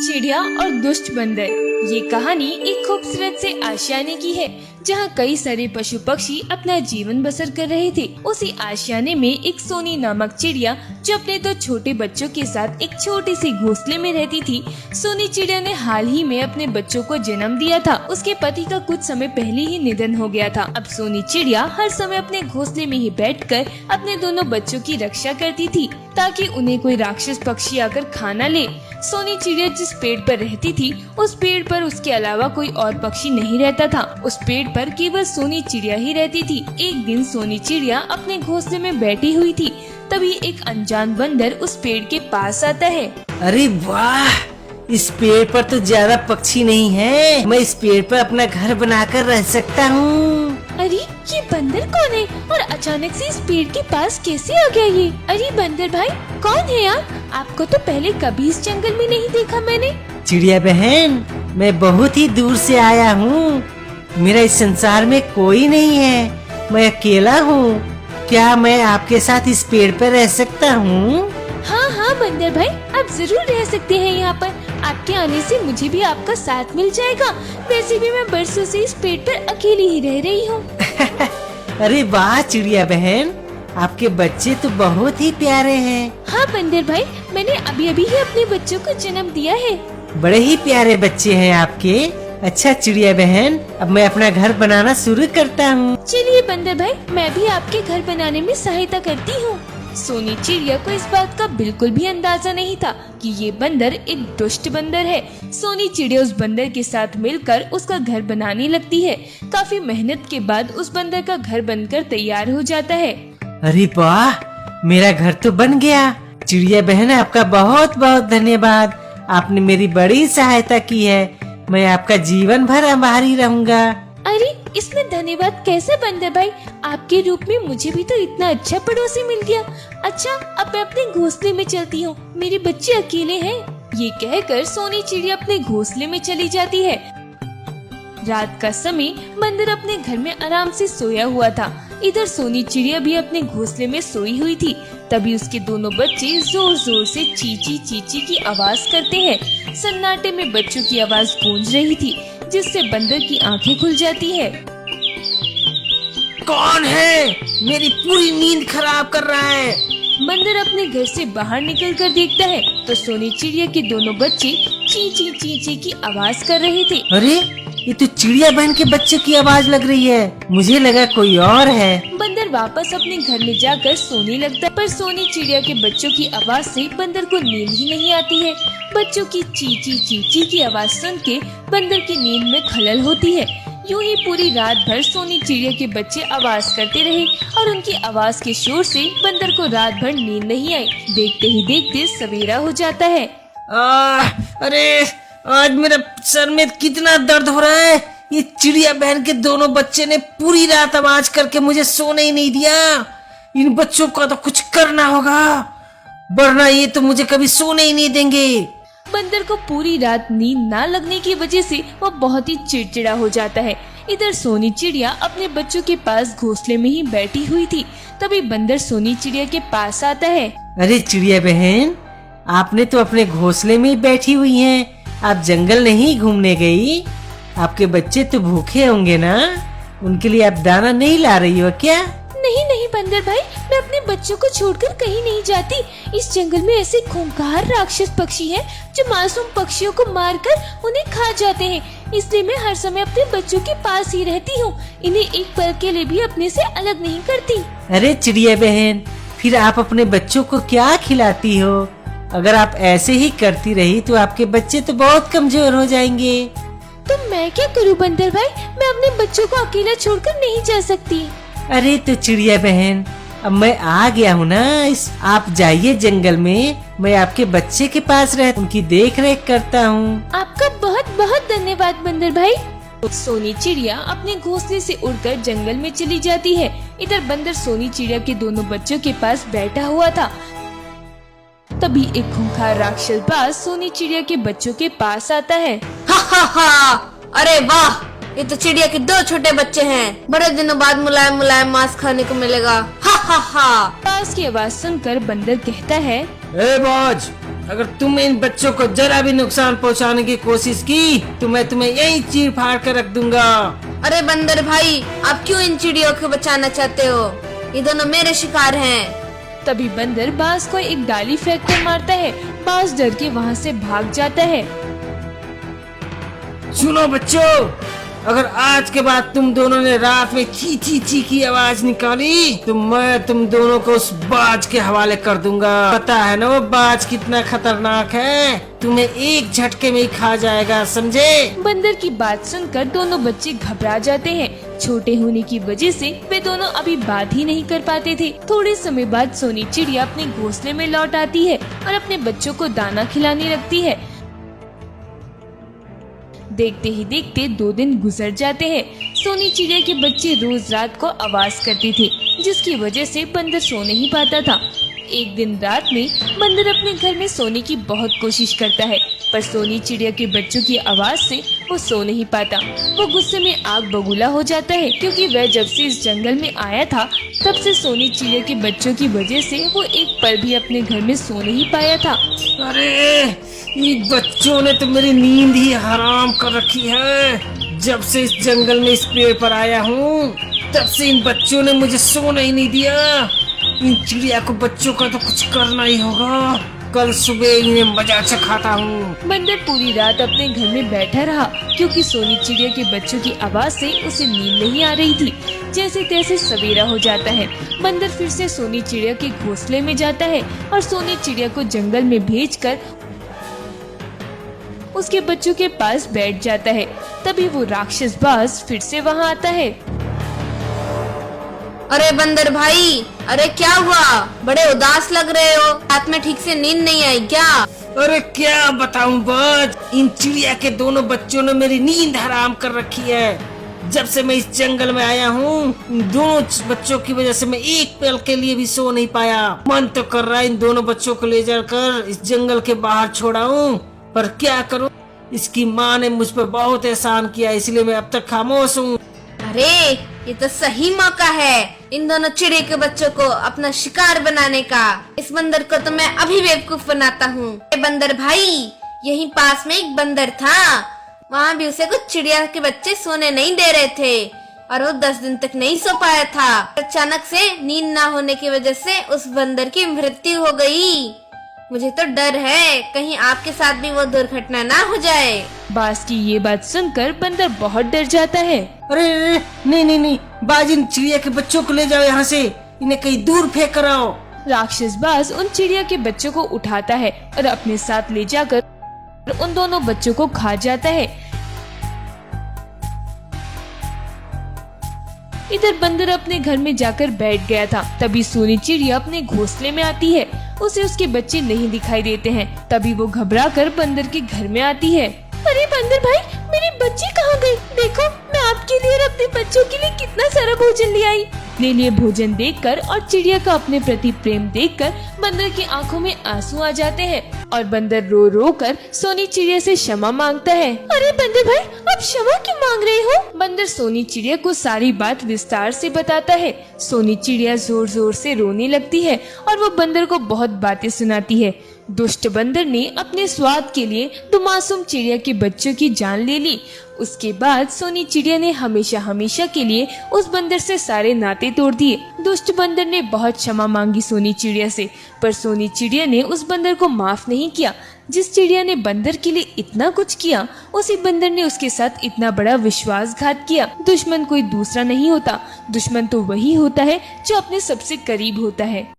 चिड़िया और दुष्ट बंदर। ये कहानी एक खूबसूरत से आशियाने की है जहाँ कई सारे पशु पक्षी अपना जीवन बसर कर रहे थे। उसी आशियाने में एक सोनी नामक चिड़िया जो अपने दो छोटे बच्चों के साथ एक छोटे से घोंसले में रहती थी। सोनी चिड़िया ने हाल ही में अपने बच्चों को जन्म दिया था। उसके पति का कुछ समय पहले ही निधन हो गया था। अब सोनी चिड़िया हर समय अपने घोंसले में ही बैठकर अपने दोनों बच्चों की रक्षा करती थी ताकि उन्हें कोई राक्षस पक्षी आकर खा न ले। सोनी चिड़िया जिस पेड़ पर रहती थी उस पेड़ पर उसके अलावा कोई और पक्षी नहीं रहता था। उस पेड़ पर केवल सोनी चिड़िया ही रहती थी। एक दिन सोनी चिड़िया अपने घोंसले में बैठी हुई थी, तभी एक अनजान बंदर उस पेड़ के पास आता है। अरे वाह, इस पेड़ पर तो ज्यादा पक्षी नहीं है, मैं इस पेड़ पर अपना घर बनाकर रह सकता हूँ। अरे ये बंदर कौन है और अचानक से इस पेड़ के पास कैसे आ गया ये? अरे बंदर भाई कौन है यार? आपको तो पहले कभी इस जंगल में नहीं देखा मैंने। चिड़िया बहन, मैं बहुत ही दूर से आया हूँ। मेरा इस संसार में कोई नहीं है, मैं अकेला हूँ। क्या मैं आपके साथ इस पेड़ पर रह सकता हूँ? हाँ हाँ बंदर भाई, आप जरूर रह सकते हैं यहाँ पर। आपके आने से मुझे भी आपका साथ मिल जाएगा। वैसे भी मैं बरसों से इस पेड़ पर अकेली ही रह रही हूँ। अरे वाह चिड़िया बहन, आपके बच्चे तो बहुत ही प्यारे हैं। हाँ बंदर भाई, मैंने अभी अभी ही अपने बच्चों को जन्म दिया है। बड़े ही प्यारे बच्चे हैं आपके। अच्छा चिड़िया बहन, अब मैं अपना घर बनाना शुरू करता हूँ। चलिए बंदर भाई, मैं भी आपके घर बनाने में सहायता करती हूँ। सोनी चिड़िया को इस बात का बिल्कुल भी अंदाजा नहीं था कि ये बंदर एक दुष्ट बंदर है। सोनी चिड़िया उस बंदर के साथ मिलकर उसका घर बनाने लगती है। काफी मेहनत के बाद उस बंदर का घर बनकर तैयार हो जाता है। अरे वाह, मेरा घर तो बन गया। चिड़िया बहन, आपका बहुत बहुत धन्यवाद। आपने मेरी बड़ी सहायता की है। मैं आपका जीवन भर आभारी रहूंगा। अरे इसमें धन्यवाद कैसे बंदर भाई? आपके रूप में मुझे भी तो इतना अच्छा पड़ोसी मिल गया। अच्छा, अब मैं अपने घोंसले में चलती हूँ, मेरे बच्चे अकेले हैं। ये कहकर सोनी चिड़िया अपने घोंसले में चली जाती है। रात का समय बंदर अपने घर में आराम से सोया हुआ था। इधर सोनी चिड़िया भी अपने घोंसले में सोई हुई थी। तभी उसके दोनों बच्चे जोर जोर से चींची चींची की आवाज करते हैं। सन्नाटे में बच्चों की आवाज गूंज रही थी, जिससे बंदर की आंखें खुल जाती है। कौन है? मेरी पूरी नींद खराब कर रहा है। बंदर अपने घर से बाहर निकल कर देखता है तो सोनी चिड़िया के दोनों बच्चे चींची चींची की आवाज कर रहे थे। अरे ये तो चिड़िया बहन के बच्चे की आवाज लग रही है। मुझे लगा कोई और है। बंदर वापस अपने घर में जाकर सोने लगता है, पर सोनी चिड़िया के बच्चों की आवाज से बंदर को नींद ही नहीं आती है। बच्चों की चींची चींची की आवाज सुन के बंदर की नींद में खलल होती है। यूं ही पूरी रात भर सोनी चिड़िया के बच्चे आवाज करते रहे और उनकी आवाज के शोर से बंदर को रात भर नींद नहीं आई। देखते ही देखते सवेरा हो जाता है। अरे आज मेरा सर में कितना दर्द हो रहा है। ये चिड़िया बहन के दोनों बच्चे ने पूरी रात आवाज करके मुझे सोने ही नहीं दिया। इन बच्चों का तो कुछ करना होगा, वरना ये तो मुझे कभी सोने ही नहीं देंगे। बंदर को पूरी रात नींद ना लगने की वजह से वह बहुत ही चिड़चिड़ा हो जाता है। इधर सोनी चिड़िया अपने बच्चों के पास घोंसले में ही बैठी हुई थी। तभी बंदर सोनी चिड़िया के पास आता है। अरे चिड़िया बहन, आपने तो अपने घोंसले में ही बैठी हुई हैं। आप जंगल नहीं घूमने गई? आपके बच्चे तो भूखे होंगे ना? उनके लिए आप दाना नहीं ला रही हो क्या? नहीं नहीं बंदर भाई, मैं अपने बच्चों को छोड़कर कहीं नहीं जाती। इस जंगल में ऐसे खूंखार राक्षस पक्षी हैं जो मासूम पक्षियों को मारकर उन्हें खा जाते हैं। इसलिए मैं हर समय अपने बच्चों के पास ही रहती हूँ। इन्हें एक पल के लिए भी अपने से अलग नहीं करती। अरे चिड़िया बहन, फिर आप अपने बच्चों को क्या खिलाती हो? अगर आप ऐसे ही करती रही तो आपके बच्चे तो बहुत कमजोर हो जाएंगे। तो मैं क्या करूँ बंदर भाई? मैं अपने बच्चों को अकेला छोड़कर नहीं जा सकती। अरे तो चिड़िया बहन, अब मैं आ गया हूँ ना, आप जाइए जंगल में, मैं आपके बच्चे के पास रह उनकी देख रेख करता हूँ। आपका बहुत बहुत धन्यवाद बंदर भाई। सोनी चिड़िया अपने घोंसले से उड़कर जंगल में चली जाती है। इधर बंदर सोनी चिड़िया के दोनों बच्चों के पास बैठा हुआ था। तभी एक खूंखार राक्षस बाज सोनी चिड़िया के बच्चों के पास आता है। हा हा हा, अरे वाह, ये तो चिड़िया के दो छोटे बच्चे हैं। बड़े दिनों बाद मुलायम मुलायम मांस खाने को मिलेगा। हा हा हा। बाज की आवाज सुनकर बंदर कहता है, ए बाज, अगर तुमने इन बच्चों को जरा भी नुकसान पहुंचाने की कोशिश की तो मैं तुम्हें यहीं चीर फाड़ कर रख दूंगा। अरे बंदर भाई, आप क्यों इन चिड़ियों को बचाना चाहते हो? ये दोनों मेरे शिकार हैं। तभी बंदर बाज को एक डाली फेंक कर मारता है। बाज डर के वहाँ से भाग जाता है। सुनो बच्चों, अगर आज के बाद तुम दोनों ने रात में ची ची ची की आवाज निकाली तो मैं तुम दोनों को उस बाज के हवाले कर दूंगा। पता है ना वो बाज कितना खतरनाक है, तुम्हें एक झटके में ही खा जाएगा, समझे? बंदर की बात सुनकर दोनों बच्चे घबरा जाते हैं। छोटे होने की वजह से वे दोनों अभी बात ही नहीं कर पाते थे। थोड़े समय बाद सोनी चिड़िया अपने घोंसले में लौट आती है और अपने बच्चों को दाना खिलाने लगती है। देखते ही देखते 2 दिन गुजर जाते हैं। सोनी चिड़िया के बच्चे रोज रात को आवाज करते थे, जिसकी वजह से बंदर सो नहीं पाता था। एक दिन रात में बंदर अपने घर में सोने की बहुत कोशिश करता है, पर सोनी चिड़िया के बच्चों की आवाज से वो सो नहीं पाता। वो गुस्से में आग बबूला हो जाता है, क्योंकि वह जब से इस जंगल में आया था तब से सोनी चिड़िया के बच्चों की वजह से वो एक पल भी अपने घर में सो नहीं पाया था। अरे इन बच्चों ने तो मेरी नींद ही हराम कर रखी है। जब से इस जंगल में इस पेड़ पर आया हूँ तब से इन बच्चों ने मुझे सोने ही नहीं दिया। इन चिड़िया को बच्चों का तो कुछ करना ही होगा। कल सुबह इन्हें मजा चखाता हूँ। बंदर पूरी रात अपने घर में बैठा रहा, क्योंकि सोनी चिड़िया के बच्चों की आवाज से उसे नींद नहीं आ रही थी। जैसे तैसे सवेरा हो जाता है। बंदर फिर से सोनी चिड़िया के घोंसले में जाता है और सोनी चिड़िया को जंगल में भेजकर उसके बच्चों के पास बैठ जाता है। तभी वो राक्षस बाज फिर से वहाँ आता है। अरे बंदर भाई, अरे क्या हुआ? बड़े उदास लग रहे हो, रात में ठीक से नींद नहीं आई क्या? अरे क्या बताऊं बाज, इन चिड़िया के दोनों बच्चों ने मेरी नींद हराम कर रखी है। जब से मैं इस जंगल में आया हूँ इन दोनों बच्चों की वजह से मैं एक पल के लिए भी सो नहीं पाया। मन तो कर रहा है इन दोनों बच्चों को ले जाकर इस जंगल के बाहर छोड़ाऊं, पर क्या करूं, इसकी माँ ने मुझ पर बहुत एहसान किया, इसलिए मैं अब तक खामोश हूँ। अरे ये तो सही मौका है इन दोनों चिड़िया के बच्चों को अपना शिकार बनाने का। इस बंदर को तो मैं अभी बेवकूफ बनाता हूँ। बंदर भाई, यहीं पास में एक बंदर था, वहाँ भी उसे कुछ चिड़िया के बच्चे सोने नहीं दे रहे थे और वो 10 दिन तक नहीं सो पाया था। अचानक से नींद ना होने की वजह से उस बंदर की मृत्यु हो गई। मुझे तो डर है कहीं आपके साथ भी वो दुर्घटना ना हो जाए। बाज की ये बात सुनकर बंदर बहुत डर जाता है। अरे नहीं नहीं नहीं, बाज इन चिड़िया के बच्चों को ले जाओ यहाँ से, इन्हें कहीं दूर फेंक कर आओ। राक्षस बाज उन चिड़िया के बच्चों को उठाता है और अपने साथ ले जाकर उन दोनों बच्चों को खा जाता है। इधर बंदर अपने घर में जाकर बैठ गया था। तभी सोनी चिड़िया अपने घोंसले में आती है। उसे उसके बच्चे नहीं दिखाई देते हैं। तभी वो घबरा कर बंदर के घर में आती है। अरे बंदर भाई, मेरे बच्चे कहाँ गए? देखो, मैं आपके लिए और अपने बच्चों के लिए कितना सारा भोजन ले आई। अपने लिए भोजन देखकर और चिड़िया का अपने प्रति प्रेम देखकर बंदर की आंखों में आंसू आ जाते हैं और बंदर रो रो कर सोनी चिड़िया से क्षमा मांगता है। अरे बंदर भाई, आप क्षमा क्यों मांग रहे हो? बंदर सोनी चिड़िया को सारी बात विस्तार से बताता है। सोनी चिड़िया जोर जोर से रोने लगती है और वो बंदर को बहुत बातें सुनाती है। दुष्ट बंदर ने अपने स्वाद के लिए दो मासूम चिड़िया के बच्चों की जान ले ली। उसके बाद सोनी चिड़िया ने हमेशा हमेशा के लिए उस बंदर से सारे नाते तोड़ दिए। दुष्ट बंदर ने बहुत क्षमा मांगी सोनी चिड़िया से, पर सोनी चिड़िया ने उस बंदर को माफ नहीं किया। जिस चिड़िया ने बंदर के लिए इतना कुछ किया, उसी बंदर ने उसके साथ इतना बड़ा विश्वासघात किया। दुश्मन कोई दूसरा नहीं होता, दुश्मन तो वही होता है जो अपने सबसे करीब होता है।